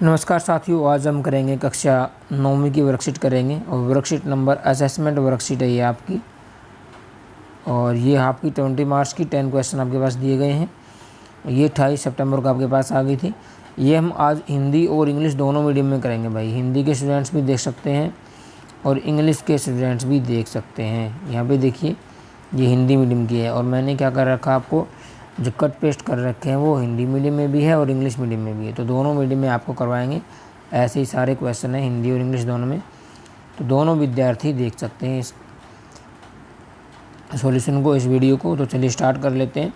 नमस्कार साथियों, आज हम करेंगे कक्षा 9वीं की वर्कशीट करेंगे और वर्कशीट नंबर असेसमेंट वर्कशीट है ये आपकी। और ये आपकी 20 मार्च की 10 क्वेश्चन आपके पास दिए गए हैं। ये 28 सितंबर को आपके पास आ गई थी। ये हम आज हिंदी और इंग्लिश दोनों मीडियम में करेंगे भाई। हिंदी के स्टूडेंट्स भी देख सकते हैं और इंग्लिश के स्टूडेंट्स भी देख सकते हैं। यहाँ पर देखिए, ये हिंदी मीडियम की है और मैंने क्या कर रखा आपको, जो कट पेस्ट कर रखे हैं वो हिंदी मीडियम में भी है और इंग्लिश मीडियम में भी है। तो दोनों मीडियम में आपको करवाएंगे। ऐसे ही सारे क्वेश्चन हैं हिंदी और इंग्लिश दोनों में, तो दोनों विद्यार्थी देख सकते हैं इस सॉल्यूशन को, इस वीडियो को। तो चलिए स्टार्ट कर लेते हैं।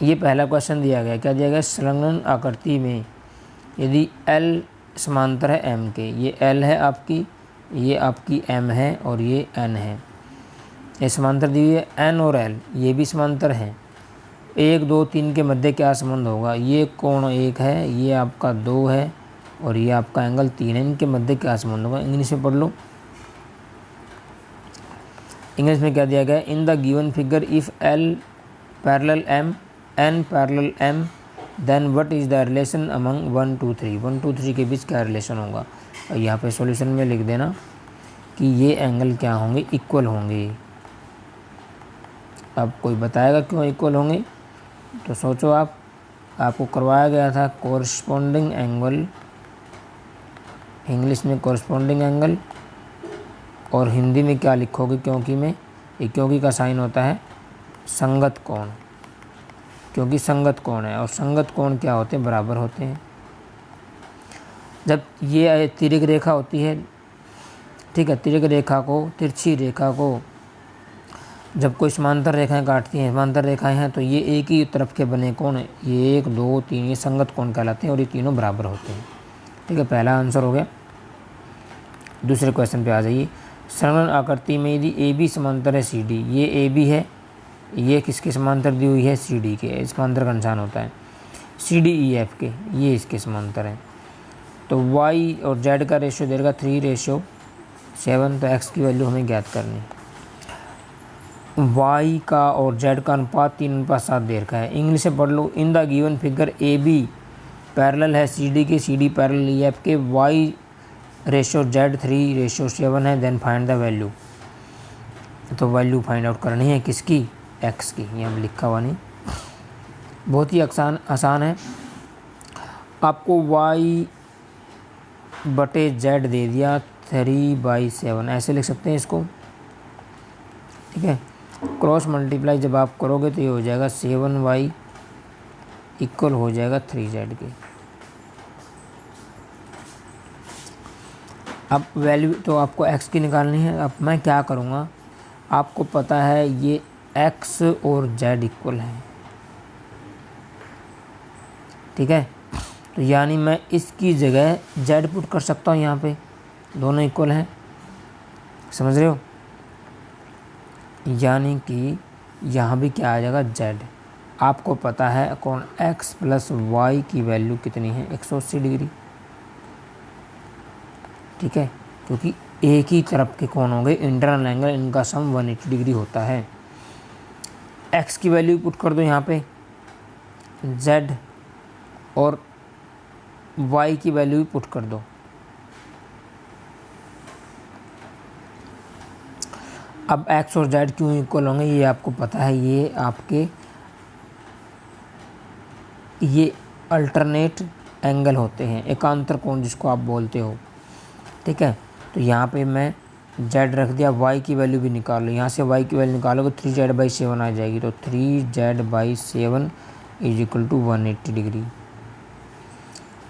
ये पहला क्वेश्चन दिया गया, क्या दिया गया, संलग्न आकृति में यदि L समांतर है M के, ये L है आपकी, ये आपकी M है और ये N है। ये समांतर दी हुई है N और L, ये भी समांतर हैं। 1, 2, 3 के मध्य क्या संबंध होगा, ये कोण 1 है, ये आपका 2 है और ये आपका एंगल 3 है। इनके मध्य क्या संबंध होगा, इंग्लिश में पढ़ लो। इंग्लिश में क्या दिया गया, in the given figure if L parallel M, N parallel M, then what is the relation among 1, 2, 3। 1, 2, 3 के बीच क्या रिलेशन होगा। और यहाँ पे सॉल्यूशन में लिख देना कि ये एंगल क्या होंगे, इक्वल होंगे। अब कोई बताएगा क्यों इक्वल होंगे, तो सोचो आपको करवाया गया था कोरस्पॉन्डिंग एंगल, इंग्लिश में कोरस्पॉन्डिंग एंगल, और हिंदी में क्या लिखोगे क्योंकि में, ये क्योंकि का साइन होता है संगत कोण, क्योंकि संगत कोण है। और संगत कोण क्या होते हैं, बराबर होते हैं। जब ये तिर्यक रेखा होती है, ठीक है, तिर्यक रेखा को, तिरछी रेखा को जब कोई समांतर रेखाएं काटती हैं, समांतर रेखाएं हैं, तो ये एक ही तरफ के बने कोण, ये 1, 2, 3 ये संगत कोण कहलाते हैं और ये तीनों बराबर होते हैं। ठीक है, पहला आंसर हो गया। दूसरे क्वेश्चन पे आ जाइए। संलग्न आकृति में यदि AB समांतर है CD, ये AB है, ये किसके समांतर दी हुई है, CD के, समांतर का निशान होता है CDEF के, ये इसके समांतर है। तो Y और Z का रेशियो देगा 3:7, तो X की वैल्यू हमें ज्ञात करनी है। Y का और Z का अनुपात 3:7 दे रखा है। इंग्लिश से पढ़ लो, in the given figure AB parallel है CD के, CD पैरेलल EF के, Y रेशो Z 3:7 है, देन फाइंड द वैल्यू। तो वैल्यू फाइंड आउट करनी है किसकी, X की। यहाँ लिखा हुआ नहीं, बहुत ही आसान है। आपको Y बटे Z दे दिया 3/7, ऐसे लिख सकते हैं इसको। ठीक है, क्रॉस मल्टीप्लाई जब आप करोगे तो ये हो जाएगा 7y इक्वल हो जाएगा 3z के। अब वैल्यू तो आपको x की निकालनी है। अब मैं क्या करूँगा, आपको पता है ये x और z इक्वल है, ठीक है, तो यानी मैं इसकी जगह z पुट कर सकता हूँ। यहाँ पे दोनों इक्वल हैं, समझ रहे हो, यानी कि यहाँ भी क्या आ जाएगा, z। आपको पता है कोण x प्लस y की वैल्यू कितनी है, 180 डिग्री। ठीक है, क्योंकि एक ही तरफ के कोण होंगे, इंटरनल एंगल इनका सम 180 डिग्री होता है। x की वैल्यू पुट कर दो यहाँ पे, z और y की वैल्यू भी पुट कर दो। अब x और z क्यों इक्वल होंगे, ये आपको पता है, ये आपके ये अल्टरनेट एंगल होते हैं, एकांतर कोण जिसको आप बोलते हो। ठीक है, तो यहाँ पे मैं z रख दिया, y की वैल्यू भी निकाल लो। यहाँ से y की वैल्यू निकालोगे 3z/7 आ जाएगी, तो 3z/7 is equal to 180 degree.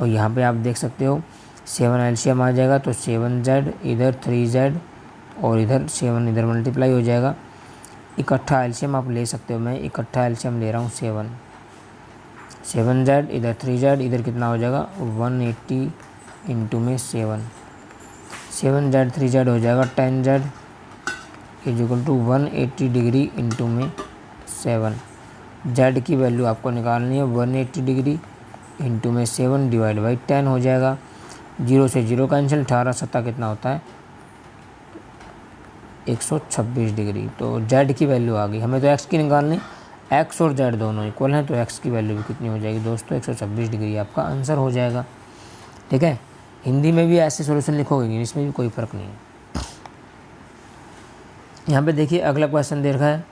और यहाँ पे आप देख सकते हो 7 एलसीएम आ जाएगा, तो 7z इधर 3z और इधर 7 इधर मल्टीप्लाई हो जाएगा। इकट्ठा एलसीएम आप ले सकते हो, मैं इकट्ठा एलसीएम ले रहा हूँ 7z इधर 3z इधर कितना हो जाएगा 180 इंटू में 7z 3z हो जाएगा 10z is equal to 180 degree into में 7। z की वैल्यू आपको निकालनी है 180 डिग्री इंटू में 7 डिवाइड बाई 10 हो जाएगा। 0 से 0 कैंसिल, 18 7 कितना होता है 126 डिग्री। तो z की वैल्यू आ गई। हमें तो x की निकालनी, x और z दोनों इक्वल हैं, तो x की वैल्यू भी कितनी हो जाएगी दोस्तों 126 डिग्री आपका आंसर हो जाएगा। ठीक है, हिंदी में भी ऐसे सॉल्यूशन लिखोगे, इंग्लिश में भी कोई फ़र्क नहीं है। यहाँ पे देखिए अगला क्वेश्चन दे रखा है,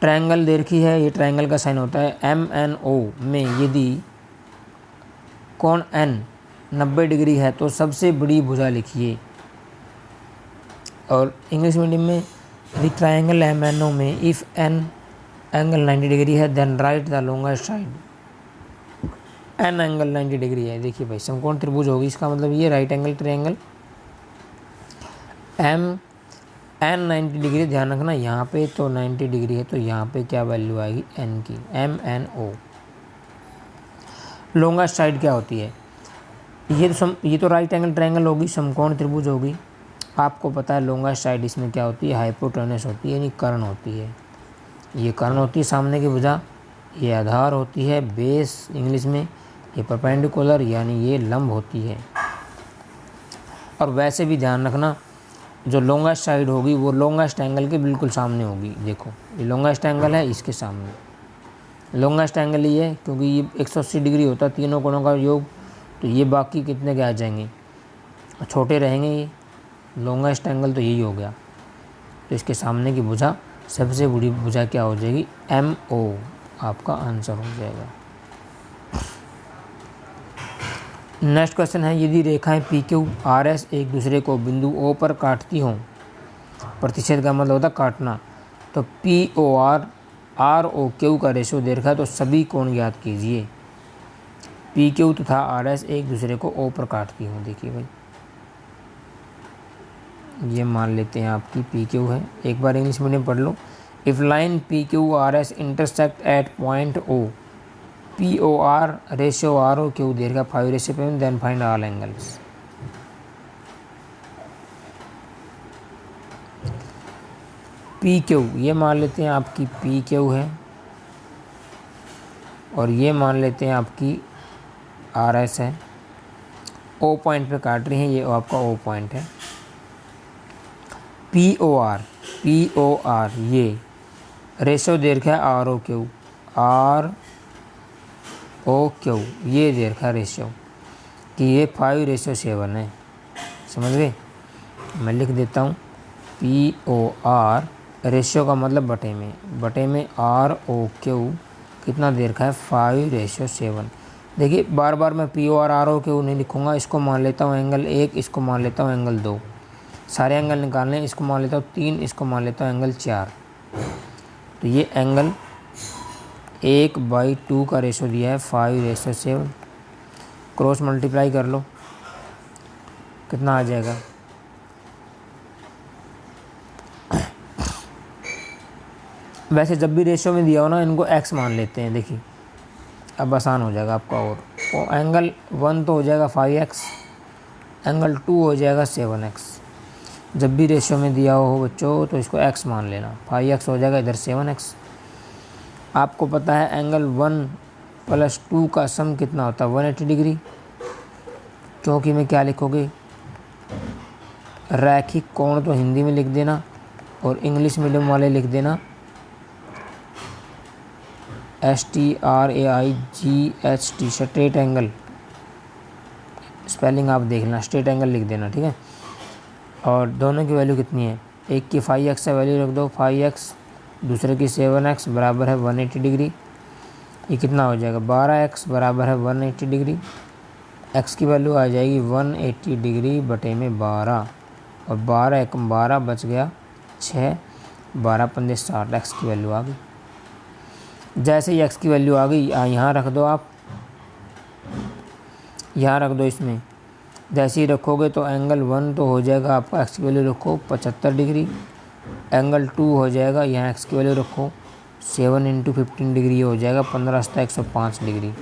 ट्रायंगल दे रखी है, ये ट्रायंगल का साइन होता है MNO में यदि कोण N 90 डिग्री है तो सबसे बड़ी भुजा लिखिए। और इंग्लिश मीडियम में यदि ट्रायंगल MNO में इफ़ N एंगल 90 डिग्री है then write the longest side. N angle 90 degree है, देखिए भाई समकोण त्रिभुज होगी, इसका मतलब ये right angle triangle N 90 degree, ध्यान रखना यहाँ पे तो 90 डिग्री है तो यहाँ पे क्या वैल्यू आएगी N की, MNO। लॉन्गेस्ट साइड क्या होती है, ये तो राइट एंगल ट्रायंगल होगी, समकोण त्रिभुज होगी। आपको पता है लॉन्गेस्ट साइड इसमें क्या होती है, हाइपोटेनस होती है, यानी कर्ण होती है। ये कर्ण होती है सामने की भुजा, ये आधार होती है, बेस इंग्लिश में, ये परपेंडिकुलर यानी ये लंब होती है। और वैसे भी ध्यान रखना जो लॉन्गेस्ट साइड होगी वो लॉन्गेस्ट एंगल के बिल्कुल सामने होगी। देखो ये लॉन्गेस्ट एंगल है, इसके सामने लॉन्गेस्ट एंगल ही है, क्योंकि ये 180 डिग्री होता है तीनों कोणों का योग, तो ये बाकी कितने के आ जाएंगे, छोटे रहेंगे। ये लॉन्गेस्ट एंगल तो यही हो गया, तो इसके सामने की भुजा सबसे बड़ी भुजा क्या हो जाएगी, MO आपका आंसर हो जाएगा। नेक्स्ट क्वेश्चन है, यदि रेखाएं PQ RS एक दूसरे को बिंदु O पर काटती हों, प्रतिच्छेद का मतलब होता है काटना, तो POR ROQ का रेशो दे रखा है, तो सभी कोण ज्ञात कीजिए। PQ तथा RS एक दूसरे को O पर काटती हों, देखिए भाई ये मान लेते हैं आपकी PQ है, एक बार इंग्लिश मीडियम पढ़ लो। If line PQ RS intersect at point O, POR ratio ROQ दे रखा 5:7, then find all angles. PQ ये मान लेते हैं आपकी PQ है, और ये मान लेते हैं आपकी RS है। O पॉइंट पे काट रही हैं, ये आपका O पॉइंट है। POR ये रेशो दे रखा है ROQ ये दे रखा है रेशो कि ये 5:7 है, समझ गए। मैं लिख देता हूँ POR रेशो का मतलब बटे में ROQ कितना दे रखा है 5:7। देखिए बार बार मैं POR ROQ नहीं लिखूँगा, इसको मान लेता हूँ एंगल 1, इसको मान लेता हूँ एंगल 2, सारे एंगल निकालने हैं, इसको मान लेता हूँ 3, इसको मान लेता हूँ एंगल 4। तो ये एंगल 1/2 का रेशो दिया है 5:7, क्रॉस मल्टीप्लाई कर लो कितना आ जाएगा, वैसे जब भी रेशो में दिया हो ना इनको x मान लेते हैं, देखिए अब आसान हो जाएगा आपका। और एंगल 1 तो हो जाएगा 5x, एंगल 2 हो जाएगा 7x। जब भी रेशियो में दिया हो बच्चों तो इसको x मान लेना, 5x हो जाएगा, इधर 7x। आपको पता है एंगल 1 + 2 का सम कितना होता है 180 डिग्री, क्योंकि में क्या लिखोगे रैखिक कोण तो हिंदी में लिख देना, और इंग्लिश मीडियम वाले लिख देना STRAIGHT, स्ट्रेट एंगल, स्पेलिंग आप देख लेना, स्ट्रेट एंगल लिख देना, ठीक है। और दोनों की वैल्यू कितनी है, एक की 5x से वैल्यू रख दो 5x, दूसरे की 7x बराबर है 180 डिग्री। ये कितना हो जाएगा 12x बराबर है 180 डिग्री। x की वैल्यू आ जाएगी 180 डिग्री बटे में 12, और 12 × 12 बच गया 6, 12 × 5 60, x की वैल्यू आ गई। जैसे ही x की वैल्यू आ गई यहाँ रख दो, आप यहाँ रख दो इसमें, जैसे ही रखोगे तो एंगल 1 तो हो जाएगा आपका, x की वैल्यू रखो 75 डिग्री, एंगल 2 हो जाएगा, यहाँ x की वैल्यू रखो 7 × 15 डिग्री हो जाएगा 15 × 105 डिग्री।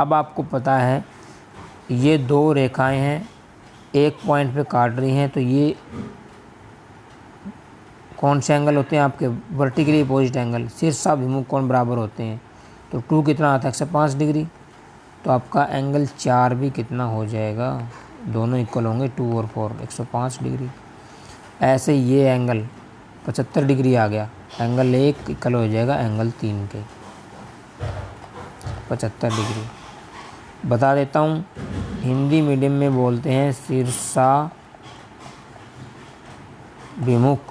अब आपको पता है ये दो रेखाएं हैं एक पॉइंट पे काट रही हैं, तो ये कौन से एंगल होते हैं आपके वर्टिकली अपोजिट एंगल, शीर्षाभिमुख कोण बराबर होते हैं। तो 2 कितना आता है 105 डिग्री, तो आपका एंगल 4 भी कितना हो जाएगा, दोनों इक्वल होंगे 2 और 4 105 डिग्री। ऐसे ये एंगल 75 डिग्री आ गया, एंगल 1 इक्वल हो जाएगा एंगल 3 के 75 डिग्री। बता देता हूँ हिंदी मीडियम में बोलते हैं शीर्षाभिमुख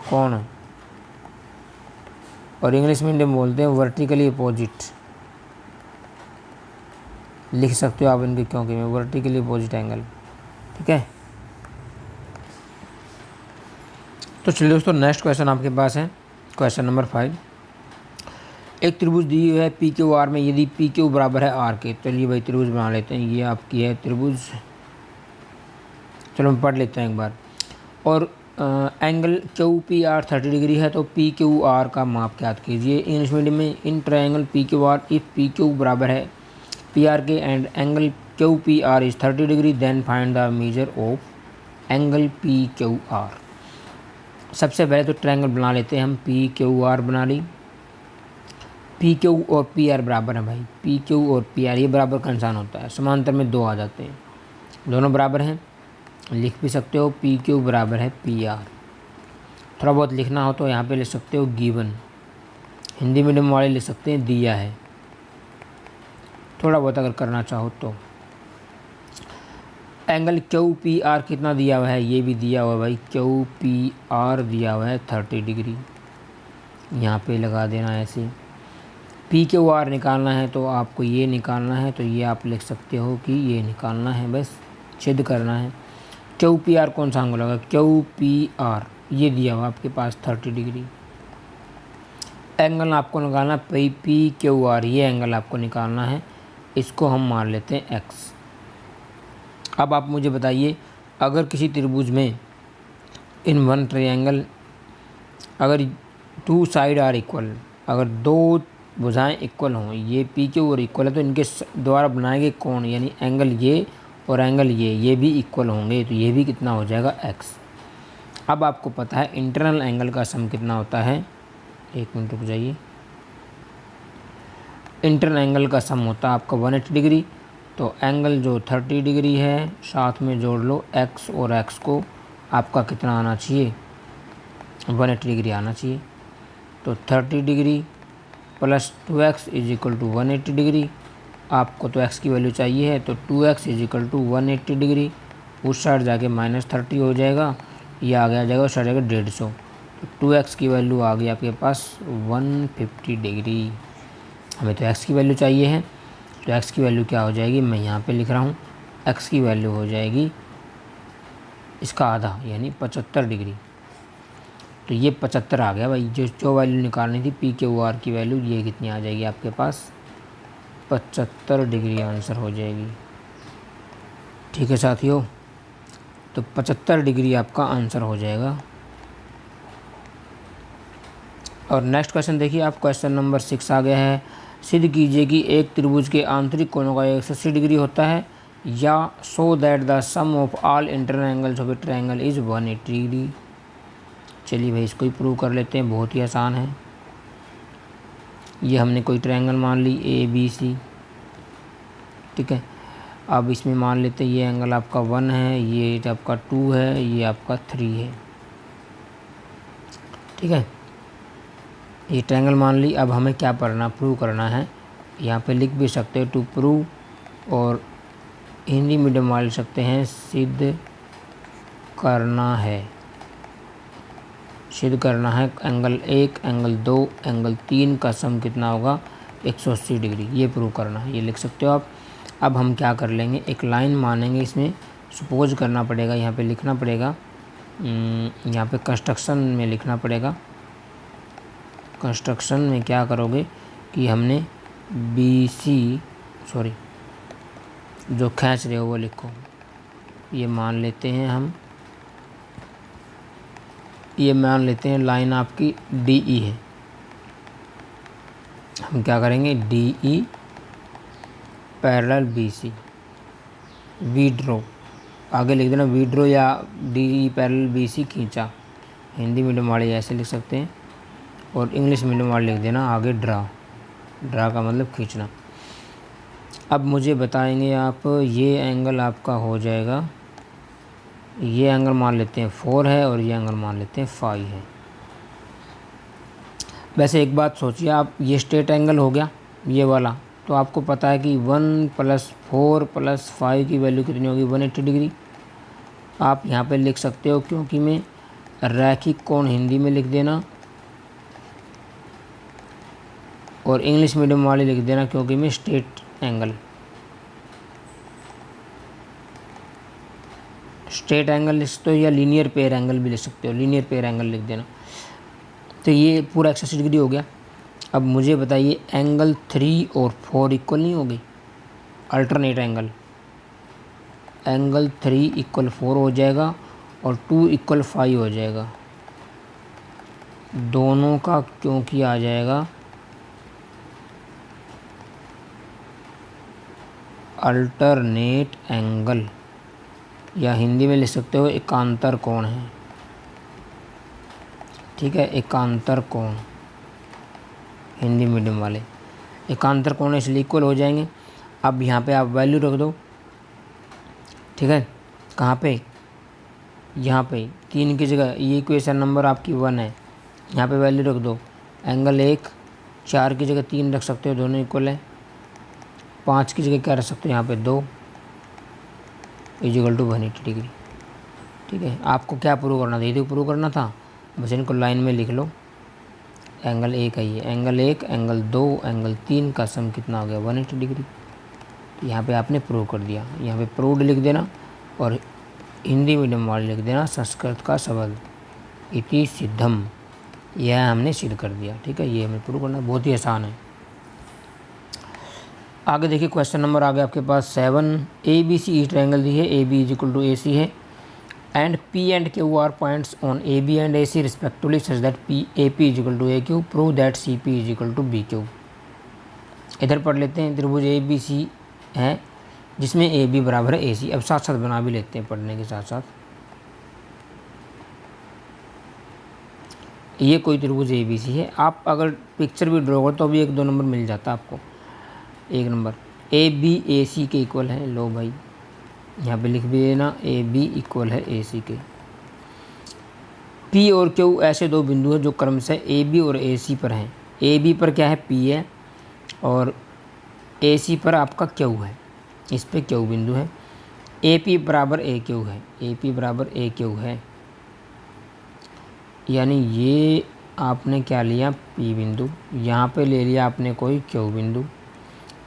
कोण, और इंग्लिश मीडियम बोलते हैं वर्टिकली अपोजिट। लिख सकते हो आप इनके क्योंकि में वर्टिकली अपोजिट एंगल। ठीक है, तो चलिए दोस्तों नेक्स्ट क्वेश्चन आपके पास है क्वेश्चन नंबर 5। एक त्रिभुज दी हुई है पी क्यू आर में, यदि पी क्यू बराबर है आर के। चलिए भाई त्रिभुज बना लेते हैं, ये आपकी है त्रिभुज। चलो हम पढ़ लेते हैं एक बार। और angle Q P are 30 degree है, तो पी क्यू आर का माप ज्ञात कीजिए। इंग्लिश मीडियम में in triangle P Q R if P Q बराबर है पी आर के and angle Q P R is 30 degree then find the measure of angle P Q R. सबसे पहले तो ट्रायंगल बना लेते हैं हम, पी क्यू आर बना ली। पी क्यू और पी आर बराबर है भाई, पी क्यू और पी आर ये बराबर का निशान होता है, समांतर में 2 आ जाते हैं, दोनों बराबर हैं। लिख भी सकते हो पी क्यू बराबर है पी आर। थोड़ा बहुत लिखना हो तो यहाँ पे लिख सकते हो गिवन, हिंदी मीडियम वाले लिख सकते हैं दिया है, थोड़ा बहुत अगर करना चाहो तो। एंगल क्यू पी आर कितना दिया हुआ है, ये भी दिया हुआ है भाई, क्यू पी आर दिया हुआ है 30 डिग्री, यहाँ पे लगा देना ऐसे। पी क्यू आर निकालना है तो आपको ये निकालना है, तो ये आप लिख सकते हो कि ये निकालना है, बस छेद करना है। क्यू पी आर कौन सा एंगल होगा, क्यू पी आर ये दिया हुआ आपके पास 30 डिग्री। एंगल आपको निकालना पी क्यू आर, ये एंगल आपको निकालना है, इसको हम मान लेते हैं एक्स। अब आप मुझे बताइए, अगर किसी त्रिभुज में इन वन ट्रायंगल अगर 2 साइड आर इक्वल, अगर 2 भुजाएं इक्वल हों, ये पी क्यू और इक्वल है, तो इनके द्वारा बनाए गए कोण यानी एंगल ये और एंगल ये भी इक्वल होंगे, तो ये भी कितना हो जाएगा एक्स। अब आपको पता है इंटरनल एंगल का सम कितना होता है, 1 मिनट रुक जाइए। इंटरनल एंगल का सम होता है आपका 180 डिग्री, तो एंगल जो 30 डिग्री है साथ में जोड़ लो एक्स, और एक्स को आपका कितना आना चाहिए, 180 डिग्री आना चाहिए। तो 30 degree plus 2x is equal to 180 degree. आपको तो x की वैल्यू चाहिए है, तो 2x is equal to 180 degree, उस साइड जाके -30 हो जाएगा, ये आ जाएगा उस साइड जाके 150। तो 2x की वैल्यू आ गई आपके पास 150 डिग्री। हमें तो x की वैल्यू चाहिए है, तो x की वैल्यू क्या हो जाएगी, मैं यहाँ पे लिख रहा हूँ, x की वैल्यू हो जाएगी इसका आधा यानी 75 डिग्री। तो ये 75 आ गया भाई, जो वैल्यू निकालनी थी पी क्यू आर की वैल्यू, ये कितनी आ जाएगी आपके पास 75 डिग्री आंसर हो जाएगी। ठीक है साथियों, तो 75 डिग्री आपका आंसर हो जाएगा। और नेक्स्ट क्वेश्चन देखिए आप, क्वेश्चन नंबर 6 आ गया है। सिद्ध कीजिए कि एक त्रिभुज के आंतरिक कोणों का 180 डिग्री होता है, या so that the sum of all internal angles of a triangle is 180 degree. चलिए भाई इसको ही प्रूव कर लेते हैं, बहुत ही आसान है। ये हमने कोई ट्रायंगल मान ली ABC, ठीक है। अब इसमें मान लेते हैं ये एंगल आपका 1 है, ये आपका 2 है, ये आपका 3 है, ठीक है। ये ट्रायंगल मान ली। अब हमें क्या प्रूव करना है, यहाँ पे लिख भी सकते हैं टू प्रूव, और हिंदी मीडियम वाले लिख सकते हैं सिद्ध करना है। सिद्ध करना है एंगल 1, एंगल 2, एंगल 3 का सम कितना होगा 180 डिग्री, ये प्रूव करना है, ये लिख सकते हो आप। अब हम क्या कर लेंगे, एक लाइन मानेंगे, इसमें सपोज करना पड़ेगा, यहाँ पे लिखना पड़ेगा, यहाँ पे कंस्ट्रक्शन में लिखना पड़ेगा। कंस्ट्रक्शन में क्या करोगे कि हमने BC जो खींच रहे हो वो लिखो। ये मान लेते हैं हम, ये मान लेते हैं लाइन आपकी DE है। हम क्या करेंगे, DE parallel BC, we draw आगे लिख देना, वी ड्रो या DE पैरेलल BC खींचा। हिंदी मीडियम वाले ऐसे लिख सकते हैं, और इंग्लिश मीडियम वाले लिख देना आगे ड्रा। ड्रा का मतलब खींचना। अब मुझे बताएंगे आप, ये एंगल आपका हो जाएगा, ये एंगल मान लेते हैं 4 है, और ये एंगल मान लेते हैं 5 है। वैसे एक बात सोचिए आप, ये स्ट्रेट एंगल हो गया ये वाला, तो आपको पता है कि 1 + 4 + 5 की वैल्यू कितनी होगी, 180 डिग्री। आप यहाँ पे लिख सकते हो क्योंकि में रैखिक कोण हिंदी में लिख देना और इंग्लिश मीडियम वाले लिख देना क्योंकि में स्ट्रेट एंगल। स्ट्रेट एंगल लिख सकते हो या लीनियर पेयर एंगल भी लिख सकते हो, लीनियर पेयर एंगल लिख देना। तो ये पूरा 180 डिग्री हो गया। अब मुझे बताइए एंगल 3 और 4 इक्वल नहीं होगी, अल्टरनेट एंगल। एंगल 3 = 4 हो जाएगा और 2 = 5 हो जाएगा। दोनों का क्योंकि आ जाएगा अल्टरनेट एंगल, या हिंदी में लिख सकते हो एकांतर कोण है। ठीक है, एकांतर कोण, हिंदी मीडियम वाले एकांतर कोण इसलिए इक्वल हो जाएंगे। अब यहाँ पे आप वैल्यू रख दो। ठीक है, कहाँ पे, यहाँ पे 3 की जगह, ये इक्वेशन नंबर आपकी 1 है, यहाँ पे वैल्यू रख दो। एंगल 1 4 की जगह 3 रख सकते हो, दोनों इक्वल है। 5 की जगह क्या रख सकते हो, यहाँ पे 2 = 180 डिग्री। ठीक है, आपको क्या प्रूव करना था, ये तो प्रूव करना था, बस इनको लाइन में लिख लो। एंगल 1 है ये, एंगल 1, एंगल 2, एंगल 3 का सम कितना हो गया, 180 डिग्री। यहाँ पे आपने प्रूव कर दिया। यहाँ पे प्रूव्ड लिख देना और हिंदी मीडियम वाले लिख देना संस्कृत का शब्द इति सिद्धम, यह हमने सिद्ध कर दिया। ठीक है, ये हमें प्रूव करना बहुत ही आसान है। आगे देखिए क्वेश्चन नंबर आ गया आपके पास 7। ABC ट्रायंगल दी है, AB = AC है and P and Q are points on AB and AC respectively such that AP = AQ, prove that CP = BQ। इधर पढ़ लेते हैं। त्रिभुज ABC है जिसमें AB बराबर है AC। अब साथ साथ बना भी लेते हैं पढ़ने के साथ साथ। ये कोई त्रिभुज ABC है। आप अगर पिक्चर भी ड्रॉ करो तो भी 1-2 नंबर मिल जाता आपको। 1 नंबर AB AC के इक्वल है। लो भाई यहाँ पे लिख भी देना AB इक्वल है AC के। P और Q ऐसे 2 बिंदु हैं जो क्रमशः AB और AC पर हैं। AB पर क्या है, P है और AC पर आपका Q है। इस पे Q बिंदु है। AP बराबर AQ है, AP बराबर AQ है, यानी ये आपने क्या लिया, P बिंदु, यहाँ पे ले लिया आपने कोई Q बिंदु।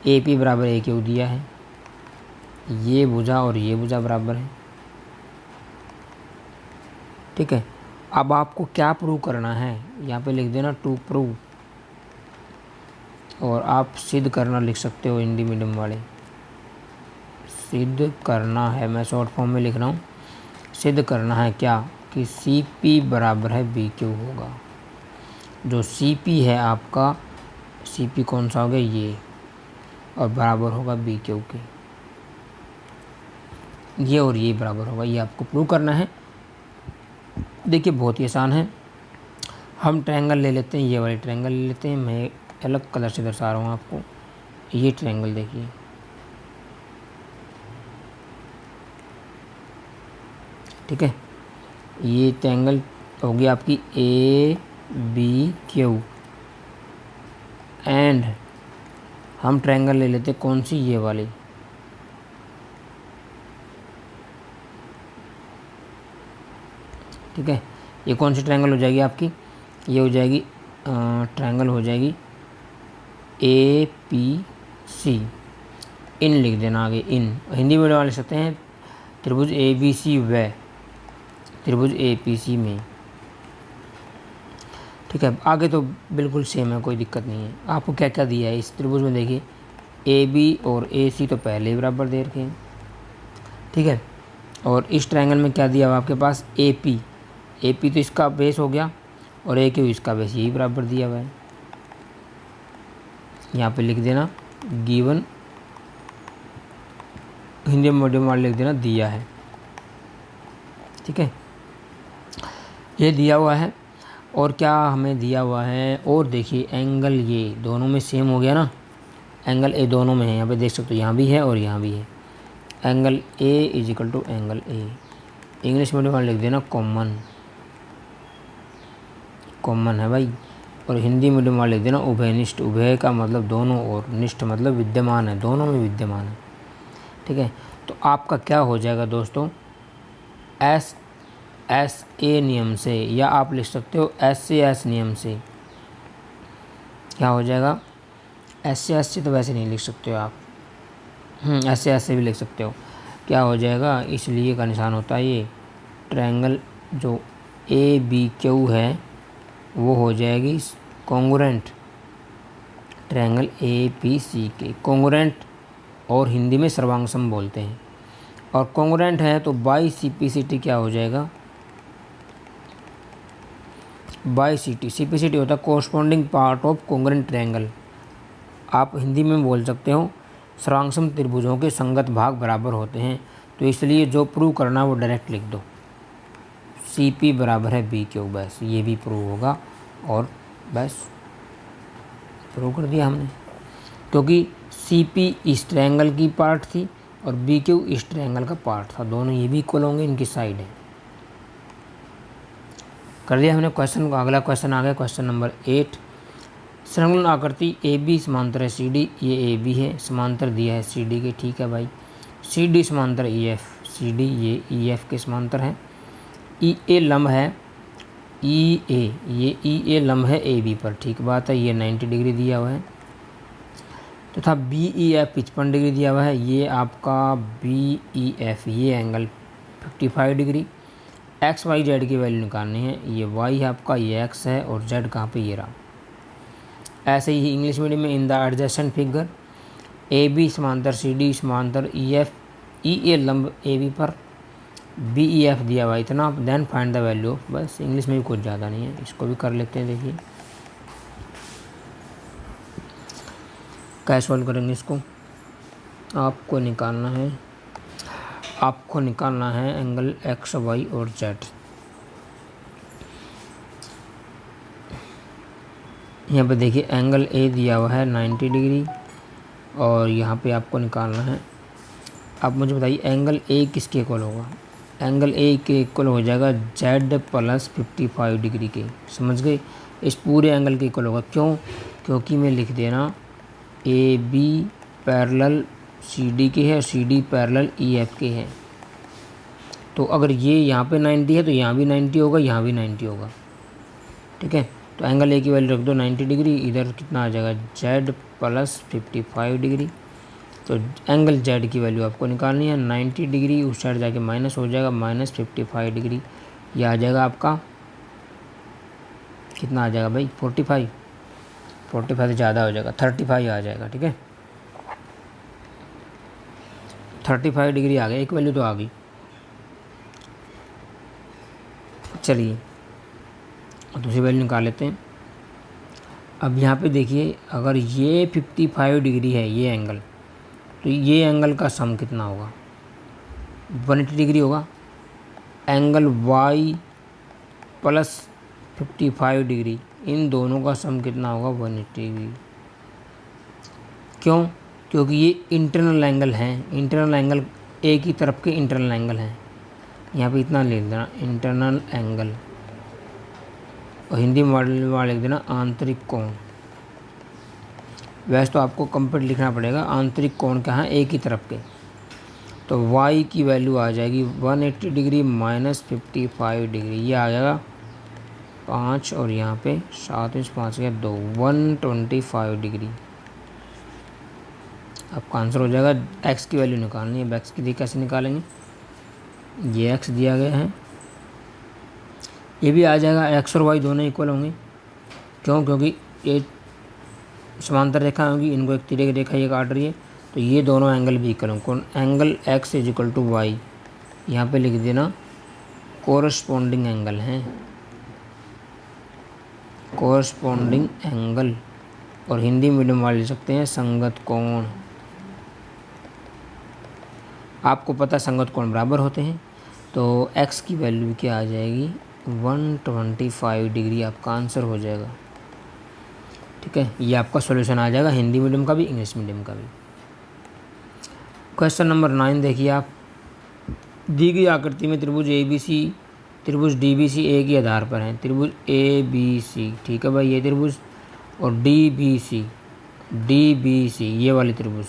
AP बराबर AQ दिया है, ये भुजा और ये भुजा बराबर है। ठीक है, अब आपको क्या प्रूव करना है, यहाँ पे लिख देना टू प्रूव, और आप सिद्ध करना लिख सकते हो हिंदी मीडियम वाले। सिद्ध करना है, मैं शॉर्ट फॉर्म में लिख रहा हूँ। सिद्ध करना है क्या, कि CP बराबर है BQ होगा। जो CP है आपका, CP कौन सा हो गया, ये, और बराबर होगा BQ के। ये और ये बराबर होगा, ये आपको प्रूव करना है। देखिए बहुत ही आसान है। हम ट्रायंगल ले लेते हैं, ये वाले ट्रायंगल ले लेते हैं। मैं अलग कलर से दर्शा रहा हूँ आपको। ये ट्रायंगल देखिए, ठीक है, ये ट्रायंगल होगी आपकी ABQ एंड हम ट्रायंगल ले लेते हैं कौन सी, ये वाली। ठीक है, ये कौन सी ट्रायंगल हो जाएगी आपकी, ये हो जाएगी ट्रायंगल हो जाएगी APC। इन लिख देना आगे, इन हिंदी में लिख सकते हैं त्रिभुज ABC व त्रिभुज APC में। ठीक है, आगे तो बिल्कुल सेम है, कोई दिक्कत नहीं है। आपको क्या क्या दिया है इस त्रिभुज में, देखिए AB और AC तो पहले ही बराबर दे रखे हैं। ठीक है, और इस ट्रायंगल में क्या दिया हुआ आपके पास, AP तो इसका बेस हो गया और AQ इसका बेस, यही बराबर दिया हुआ है। यहाँ पे लिख देना गिवन, हिंदी मीडियम वाले लिख देना दिया है। ठीक है, ये दिया हुआ है। और क्या हमें दिया हुआ है, और देखिए एंगल ये दोनों में सेम हो गया ना, एंगल A दोनों में है, यहाँ पे देख सकते हो, यहाँ भी है और यहाँ भी है। Angle A = angle A, English medium वाले लिख देना कॉमन, कॉमन है भाई। और हिंदी मीडियम वाले लिख देना उभयनिष्ठ। उभय का मतलब दोनों ओर, निष्ठ मतलब विद्यमान है, दोनों में विद्यमान है। ठीक है, तो आपका क्या हो जाएगा दोस्तों, SSA नियम से, या आप लिख सकते हो SCS नियम से। क्या हो जाएगा, SCS से तो वैसे नहीं लिख सकते हो आप, SCS से भी लिख सकते हो। क्या हो जाएगा, इसलिए का निशान होता है ये ट्रायंगल जो ABQ है वो हो जाएगी कॉन्ग्रुएंट, ट्रायंगल ABCK कॉन्ग्रुएंट, और हिंदी में सर्वांगसम बोलते हैं। और कॉन्ग्रुएंट है तो बाई CPCT क्या हो जाएगा, बाई CPCT होता है corresponding part of congruent triangle. आप हिंदी में बोल सकते हो सर्वांगसम त्रिभुजों के संगत भाग बराबर होते हैं। तो इसलिए जो प्रूव करना वो डायरेक्ट लिख दो, CP बराबर है BQ, बस ये भी प्रूव होगा और बस प्रूव कर दिया हमने। क्योंकि CP इस ट्रायंगल की पार्ट थी और BQ इस ट्रायंगल का पार्ट था, दोनों ये भी इक्वल होंगे, इनकी साइड है। कर दिया हमने क्वेश्चन को। अगला क्वेश्चन आ गया क्वेश्चन नंबर 8। संलग्न आकृति AB समांतर है CD, ये AB है, समांतर दिया है CD के, ठीक है भाई। CD समांतर EF, CD ये EF के समांतर है। EA लंब है EA, ये EA लंब है AB पर, ठीक बात है, ये 90 डिग्री दिया हुआ है। तथा BEF 55 डिग्री दिया हुआ है, ये आपका BEF ये angle 55 degree. X Y Z की वैल्यू निकालनी है, ये y है आपका, ये x है, और z कहाँ पे, ये रहा। ऐसे ही इंग्लिश मीडियम में in the adjacent figure AB समांतर CD समांतर EF, EA लंब AB पर, BEF दिया हुआ इतना, then find the value of, बस इंग्लिश में भी कुछ ज़्यादा नहीं है, इसको भी कर लेते हैं। देखिए कैसे सॉल्व करेंगे इसको, आपको निकालना है एंगल x y और z। यहाँ पे देखिए एंगल A दिया हुआ है 90 डिग्री, और यहाँ पे आपको निकालना है। अब मुझे बताइए एंगल A किसके इक्वल होगा, एंगल A के इक्वल हो जाएगा z प्लस 55 डिग्री के, समझ गए, इस पूरे एंगल के इक्वल होगा। क्यों, क्योंकि मैं लिख देना AB पैरेलल CD के है और CD पैरेलल EF के है। तो अगर ये यहाँ पे 90 है तो यहाँ भी 90 होगा, यहाँ भी 90 होगा, ठीक है। तो एंगल A की वैल्यू रख दो 90 डिग्री, इधर कितना आ जाएगा Z प्लस 55 डिग्री। तो एंगल Z की वैल्यू आपको निकालनी है 90 डिग्री, उस साइड जाके माइनस हो जाएगा, माइनस 55 डिग्री, ये आ जाएगा आपका कितना आ जाएगा भाई 45 से ज़्यादा हो जाएगा, 35 आ जाएगा, ठीक है। 35 डिग्री आ गया, एक वैल्यू तो आ गई। चलिए दूसरी वैल्यू निकाल लेते हैं। अब यहाँ पे देखिए अगर ये 55 डिग्री है ये एंगल, तो ये एंगल का सम कितना होगा, 180 डिग्री होगा। एंगल y प्लस 55 डिग्री, इन दोनों का सम कितना होगा 180 डिग्री। क्यों, क्योंकि ये इंटरनल एंगल हैं, इंटरनल एंगल एक ही तरफ के इंटरनल एंगल हैं। यहाँ पे इतना लिख देना इंटरनल एंगल, और हिंदी मॉडल में लिख देना आंतरिक कोण। वैसे तो आपको कंप्लीट लिखना पड़ेगा, आंतरिक कोण क्या है एक ही तरफ के। तो y की वैल्यू आ जाएगी 180 डिग्री माइनस 55 डिग्री, ये आ जाएगा 5, और यहाँ पे 7 इंच 5 गया 2, 125 डिग्री आपका आंसर हो जाएगा। x की वैल्यू निकालनी है, x की कैसे निकालेंगे, ये x दिया गया है, ये भी आ जाएगा, x और y दोनों इक्वल होंगे। क्यों, क्योंकि ये समांतर रेखा होगी, इनको एक तिरछी रेखा ये काट रही है, तो ये दोनों एंगल भी इक्वल होंगे। कौन, angle x is equal to Y, यहाँ पे लिख देना कोरस्पॉन्डिंग एंगल हैं, कोरस्पॉन्डिंग एंगल, और हिंदी मीडियम वाले लिख सकते हैं संगत कोण। आपको पता है संगत कोण बराबर होते हैं, तो x की वैल्यू क्या आ जाएगी 125 डिग्री आपका आंसर हो जाएगा, ठीक है। ये आपका सॉल्यूशन आ जाएगा हिंदी मीडियम का भी, इंग्लिश मीडियम का भी। क्वेश्चन नंबर 9 देखिए आप, दी गई आकृति में त्रिभुज ABC त्रिभुज डी बी सी एक ही आधार पर हैं, त्रिभुज ए बी सी, ठीक है भाई, ये त्रिभुज, और डी बी सी ये वाले त्रिभुज,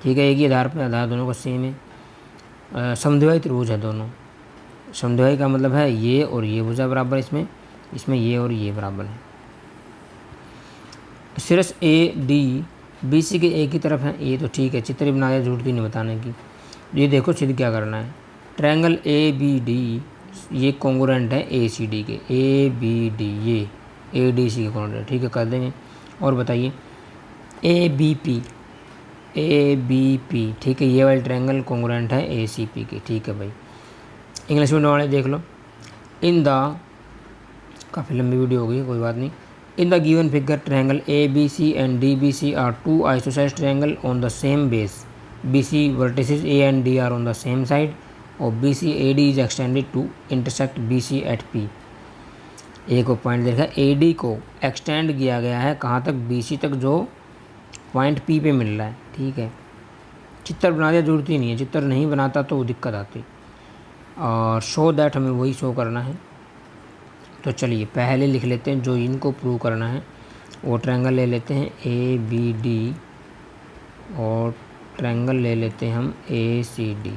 ठीक है, एक ही आधार पर, आधार दोनों का सेम है। समद्विबाही त्रिभुज है दोनों। समद्विबाही का मतलब है ये और ये भुजा बराबर, इसमें ये और ये बराबर है। शीर्ष ए डी बी सी के एक ही तरफ है, ये तो ठीक है, चित्र बना दिया, झूठ की नहीं बताने की। ये देखो सिद्ध क्या करना है, ट्रायंगल ए बी डी ये कॉन्ग्रुएंट है ए सी डी के, ए बी डी ये ए डी सी के कॉन्ग्रुएंट, ठीक है, कर देंगे। और बताइए ए बी पी, ठीक है, ये वाला ट्रायंगल कॉन्ग्रुएंट है ए सी पी के, ठीक है भाई। इंग्लिश मीडियम वाले देख लो, इन द, काफ़ी लंबी वीडियो हो गई, कोई बात नहीं। In the given figure triangle A B C and D B C are two isosceles triangle on the same base, B C vertices A and D are on the same side, और B C A D is extended to intersect B C at P. एक और point देखा, A D को extend किया गया है कहाँ तक, बी सी तक, जो पॉइंट पी पे मिल रहा है, ठीक है। चित्र बना दिया, जरूरत ही नहीं है, चित्र नहीं बनाता तो दिक्कत आती, और शो दैट हमें वही शो करना है। तो चलिए पहले लिख लेते हैं जो इनको प्रूव करना है, वो ट्रायंगल ले लेते हैं ए बी डी, और ट्रायंगल ले लेते हैं हम A C D.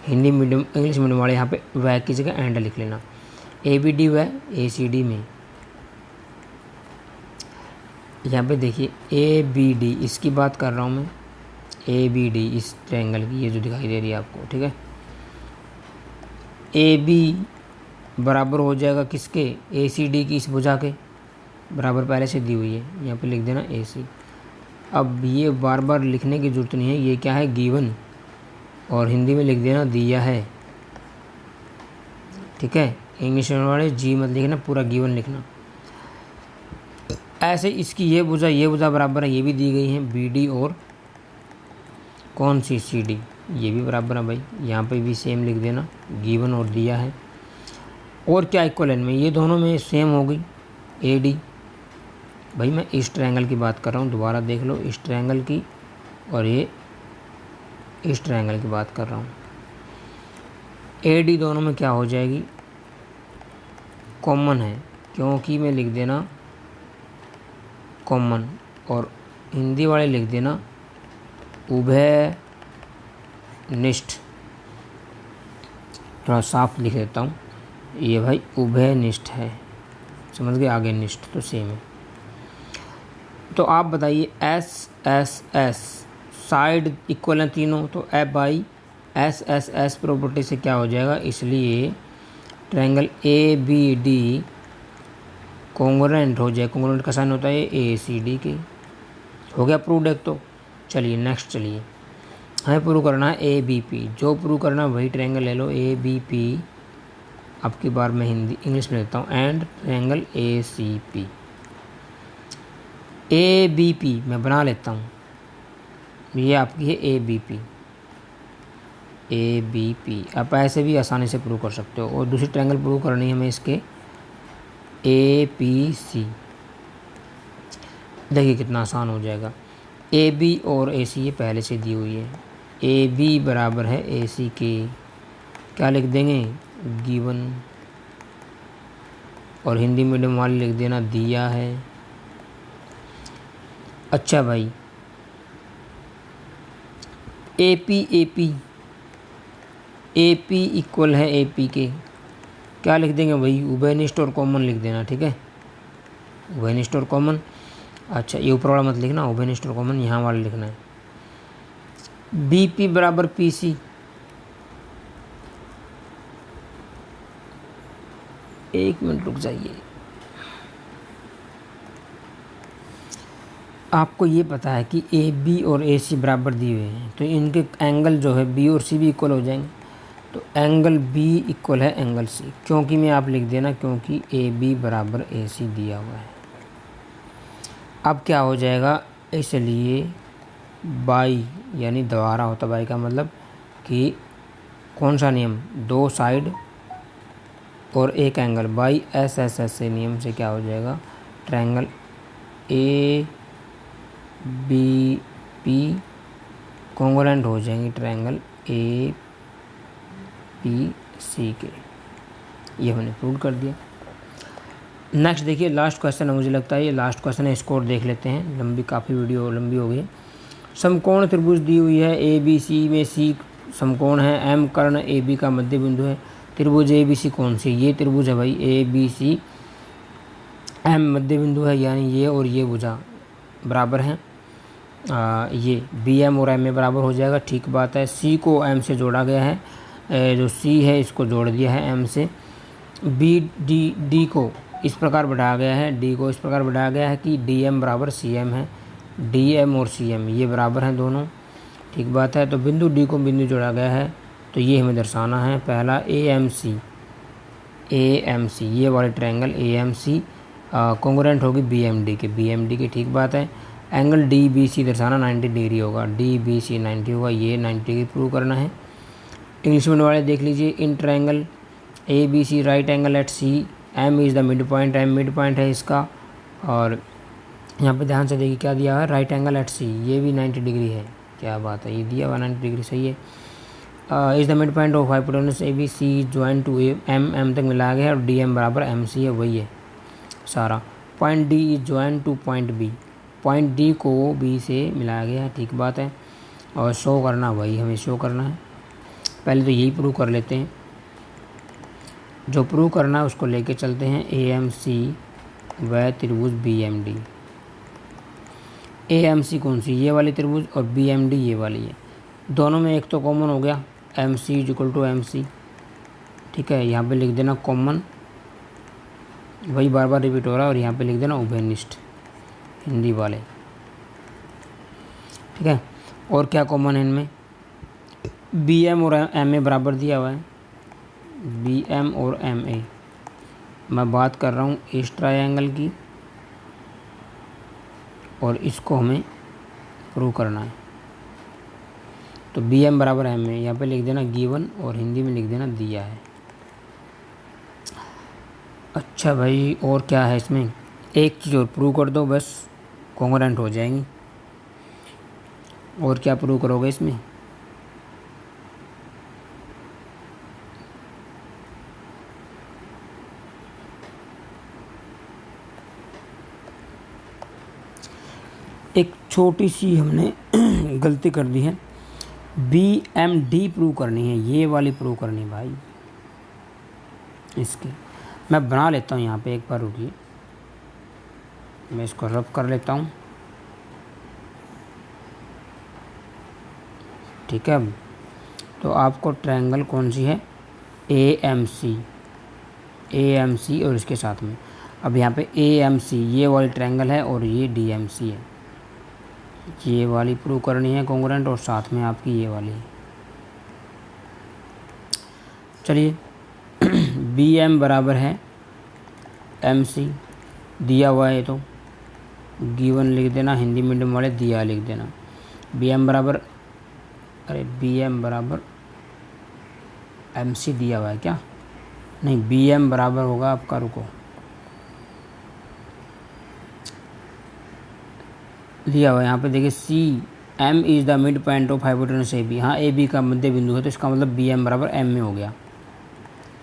Hindi medium English medium वाले यहाँ पे वह की जगह एंड लिख लेना, ए बी डी वह ए सी डी में। यहाँ पे देखिए ए बी डी, इसकी बात कर रहा हूँ मैं, ए बी डी इस ट्रायंगल की, ये जो दिखाई दे रही है आपको, ठीक है। ए बी बराबर हो जाएगा किसके, ए सी डी की, इस भुजा के बराबर पहले से दी हुई है, यहाँ पे लिख देना ए सी। अब ये बार बार लिखने की ज़रूरत नहीं है, ये क्या है, गिवन, और हिंदी में लिख देना दिया है, ठीक है। इंग्लिश वाले जी मत लिखना, पूरा गिवन लिखना। ऐसे इसकी ये भुजा बराबर है, ये भी दी गई है बी डी, और कौन सी सी डी, ये भी बराबर है भाई, यहाँ पे भी सेम लिख देना, गिवन और दिया है। और क्या इक्वल में, ये दोनों में सेम हो गई ए डी। भाई मैं इस ट्रायंगल की बात कर रहा हूँ, दोबारा देख लो, इस ट्रायंगल की, और ये इस ट्रायंगल की बात कर रहा हूँ। ए डी दोनों में क्या हो जाएगी, कॉमन है, क्योंकि मैं लिख देना कॉमन, और हिंदी वाले लिख देना उभयनिष्ठ। थोड़ा साफ लिख देता हूँ, ये भाई उभयनिष्ठ है, समझ गए, आगे निष्ठ तो सेम है। तो आप बताइए S S S side equal हैं तीनों, तो F by S S S property से क्या हो जाएगा, इसलिए triangle A B D congruent हो जाए। कॉन्ग्रुएंट का साइन होता है ए सी डी के, हो गया प्रूव। एक तो चलिए नेक्स्ट, चलिए हमें प्रूव करना है ए बी पी। जो प्रूव करना है वही ट्रायंगल ले लो, ए बी पी, अब की बार मैं हिंदी इंग्लिश में लेता हूँ, and triangle A C P. A B P मैं बना लेता हूँ, ये आपकी है A B P, A B P. आप ऐसे भी आसानी से प्रूव कर सकते हो। और दूसरी ट्रायंगल प्रूव करनी है हमें इसके ए पी सी। देखिए कितना आसान हो जाएगा, ए बी और ए सी ये पहले से दी हुई है, ए बी बराबर है ए सी के, क्या लिख देंगे, गिवन, और हिंदी मीडियम वाले लिख देना दिया है। अच्छा भाई ए पी इक्वल है ए पी के, क्या लिख देंगे भाई, उभयनिष्ठ और कॉमन लिख देना, ठीक है, उभयनिष्ठ और कॉमन। अच्छा ये ऊपर वाला मत लिखना, उभयनिष्ठ और कॉमन यहाँ वाला लिखना है। बी पी बराबर पी सी, एक मिनट रुक जाइए, आपको ये पता है कि ए बी और ए सी बराबर दिए हुए हैं, तो इनके एंगल जो है बी और सी भी इक्वल हो जाएंगे। तो एंगल बी इक्वल है एंगल सी, क्योंकि में आप लिख देना क्योंकि ए बी बराबर ए सी दिया हुआ है। अब क्या हो जाएगा, इसलिए बाई यानी दोबारा होता, बाई का मतलब कि कौन सा नियम, दो साइड और एक angle, by S S S से नियम से क्या हो जाएगा, triangle A B P congruent हो जाएंगे ट्रायंगल ए पी सी के। ये हमने प्रूव कर दिया। नेक्स्ट देखिए लास्ट क्वेश्चन है, मुझे लगता है ये लास्ट क्वेश्चन है, इसको और देख लेते हैं, लंबी काफ़ी वीडियो लंबी हो गई है। समकोण त्रिभुज दी हुई है ए बी सी में सी समकोण है, एम कर्ण ए बी का मध्य बिंदु है, त्रिभुज ए बी सी कौन सी? ये त्रिभुज है भाई ए बी सी, एम मध्य बिंदु है, यानी ये और ये भुजा बराबर हैं। ये बी एम और एम में बराबर हो जाएगा, ठीक बात है। सी को एम से जोड़ा गया है, जो सी है इसको जोड़ दिया है एम से। बी डी को इस प्रकार बढ़ाया गया है, डी को इस प्रकार बढ़ाया गया है कि डी एम बराबर सी एम है, डी एम और सी एम ये बराबर हैं दोनों, ठीक बात है। तो बिंदु डी को बिंदु जोड़ा गया है, तो ये हमें दर्शाना है। पहला ए एम सी ये वाले triangle A M C congruent होगी बी एम डी के, ठीक बात है। एंगल डी बी सी दर्शाना 90 डिग्री होगा, डी बी सी 90 होगा, ये 90 डिग्री प्रूव करना है। इंग्लिश मीडियम वाले देख लीजिए, in triangle A B C right angle at C, M is the mid point, M mid point है इसका। और यहाँ पे ध्यान से देखिए क्या दिया है, राइट एंगल एट सी, ये भी 90 डिग्री है, क्या बात है, ये दिया हुआ 90 डिग्री सही है। Is the mid point of hypotenuse A B C join to M तक मिलाया गया है, और डी एम बराबर एम सी है, वही है सारा। Point D is join to point B, पॉइंट डी को बी से मिलाया गया है, ठीक बात है। और शो करना वही हमें शो करना है, पहले तो यही प्रूव कर लेते हैं, जो प्रूव करना है उसको लेके चलते हैं। ए एम सी व त्रिभुज B M D, A M C कौन सी? ये वाली त्रिभुज, और बी एम डी ये वाली है, दोनों में एक तो कॉमन हो गया, M C is equal to M C, ठीक है। यहाँ पे लिख देना कॉमन, वही बार बार रिपीट हो रहा है, और यहाँ पे लिख देना उभयनिष्ठ हिंदी वाले, ठीक है। और क्या कॉमन है इनमें? बी एम और एम ए बराबर दिया हुआ है, बी एम और एम ए। मैं बात कर रहा हूँ इस ट्रायंगल की, और इसको हमें प्रूव करना है। तो बी एम बराबर एम ए यहाँ पे लिख देना गिवन, और हिंदी में लिख देना दिया है। अच्छा भाई, और क्या है इसमें? एक चीज़ और प्रूव कर दो बस, कॉन्ग्रुएंट हो जाएंगी। और क्या प्रूव करोगे इसमें? एक छोटी सी हमने गलती कर दी है, बी एम डी प्रूव करनी है, ये वाली प्रूव करनी है भाई। इसकी मैं बना लेता हूँ यहाँ पे, एक बार रुकिए, मैं इसको रब कर लेता हूँ, ठीक है। तो आपको ट्रायंगल कौन सी है? ए एम सी और इसके साथ में, अब यहाँ पे ए एम सी ये वाली ट्रायंगल है, और ये डी एम सी है, ये वाली प्रूव करनी है कॉन्ग्रुएंट, और साथ में आपकी ये वाली है। चलिए बी एम बराबर है एम सी, दिया हुआ है तो गिवन लिख देना, हिंदी मीडियम वाले दिया लिख देना। बी एम बराबर, अरे बी एम बराबर एम सी दिया हुआ है क्या? नहीं, बी एम बराबर होगा आपका, रुको, दिया हुआ है यहाँ पे देखिए, C M is the mid point of hypotenuse A B, हाँ ए बी का मध्य बिंदु है, तो इसका मतलब बी एम बराबर एम में हो गया।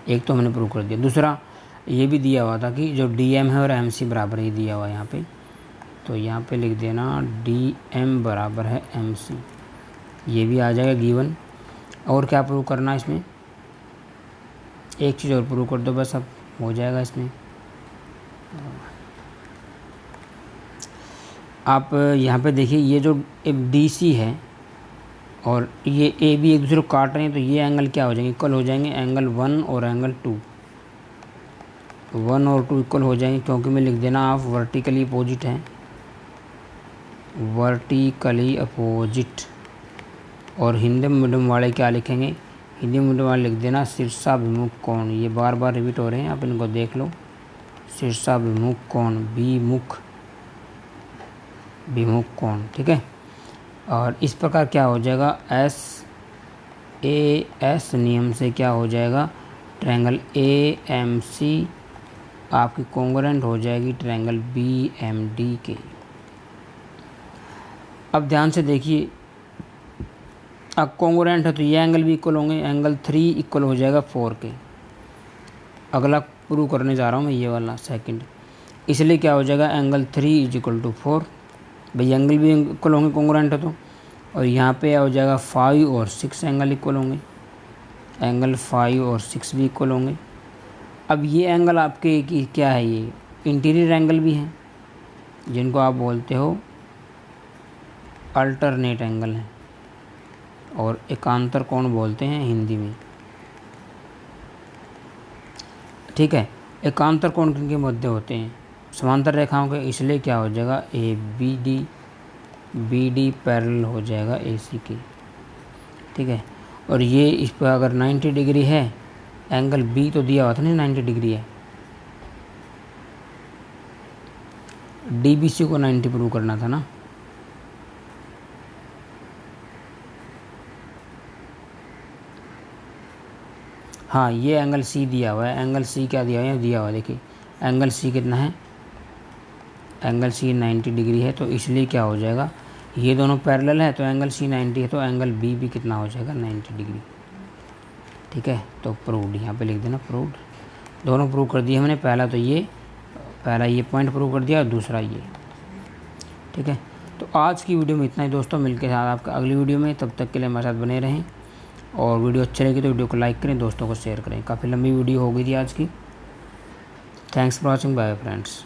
एक तो हमने प्रूव कर दिया। दूसरा ये भी दिया हुआ था कि जो डी एम है और एम सी बराबर ही दिया हुआ है यहाँ पे, तो यहाँ पे लिख देना डी एम बराबर है एम सी, ये भी आ जाएगा गिवन। और क्या प्रूव करना है इसमें? एक चीज़ और प्रूव कर दो बस, अब हो जाएगा इसमें। आप यहाँ पे देखिए, ये जो डी सी है और ये ए बी एक दूसरे को काट रहे हैं, तो ये एंगल क्या हो जाएंगे? इक्वल हो जाएंगे। एंगल 1 और एंगल 2, 1 और 2 इक्वल हो जाएंगे, क्योंकि मैं लिख देना आप वर्टिकली अपोजिट हैं, वर्टिकली अपोजिट। और हिंदी मीडियम वाले क्या लिखेंगे? हिंदी मीडियम वाले लिख देना शीर्षाभिमुख कोण, ये बार बार रिपीट हो रहे हैं, आप इनको देख लो। शीर्षाभिमुख कोण, विमुख कोण, ठीक है। और इस प्रकार क्या हो जाएगा? एस नियम से क्या हो जाएगा? ट्रायंगल ए एम सी आपकी कॉन्ग्रुएंट हो जाएगी ट्रायंगल बी एम डी के। अब ध्यान से देखिए, अब कॉन्ग्रुएंट है तो ये एंगल भी इक्वल होंगे, एंगल 3 इक्वल हो जाएगा 4 के। अगला प्रूव करने जा रहा हूँ मैं ये वाला सेकंड। इसलिए क्या हो जाएगा, एंगल 3 = 4। भाई एंगल भी इक्वल होंगे, कॉन्ग्रुएंट है तो। और यहाँ पे हो जाएगा 5 और 6 एंगल इक्वल होंगे, एंगल 5 और 6 भी इक्वल होंगे। अब ये एंगल आपके क्या है, ये इंटीरियर एंगल भी है, जिनको आप बोलते हो अल्टरनेट एंगल है, और एकांतर कोण बोलते हैं हिंदी में। ठीक है, एकांतर कोण किनके मध्य होते हैं, समांतर रेखाओं के। इसलिए क्या हो जाएगा, बी डी पैरेलल हो जाएगा AC के। ठीक है, और ये इस पर अगर 90 डिग्री है, एंगल B तो दिया हुआ था ना 90 डिग्री है, DBC को 90 प्रूव करना था ना। हाँ, ये एंगल C दिया हुआ है, एंगल C क्या दिया हुआ है, दिया हुआ है देखिए, एंगल C कितना है, एंगल C 90 डिग्री है। तो इसलिए क्या हो जाएगा, ये दोनों पैरेलल है तो एंगल C 90 है, तो एंगल B भी कितना हो जाएगा, 90 डिग्री। ठीक है, तो प्रूव्ड, यहाँ पे लिख देना प्रूव्ड। दोनों प्रूव कर दिए हमने, पहला ये पॉइंट प्रूव कर दिया और दूसरा ये। ठीक है, तो आज की वीडियो में इतना ही दोस्तों, मिलके साथ आपका अगली वीडियो में, तब तक के लिए हमारे साथ बने रहें। और वीडियो अच्छी लगी तो वीडियो को लाइक करें, दोस्तों को शेयर करें। काफ़ी लंबी वीडियो हो गई थी आज की। Thanks for watching, bye friends.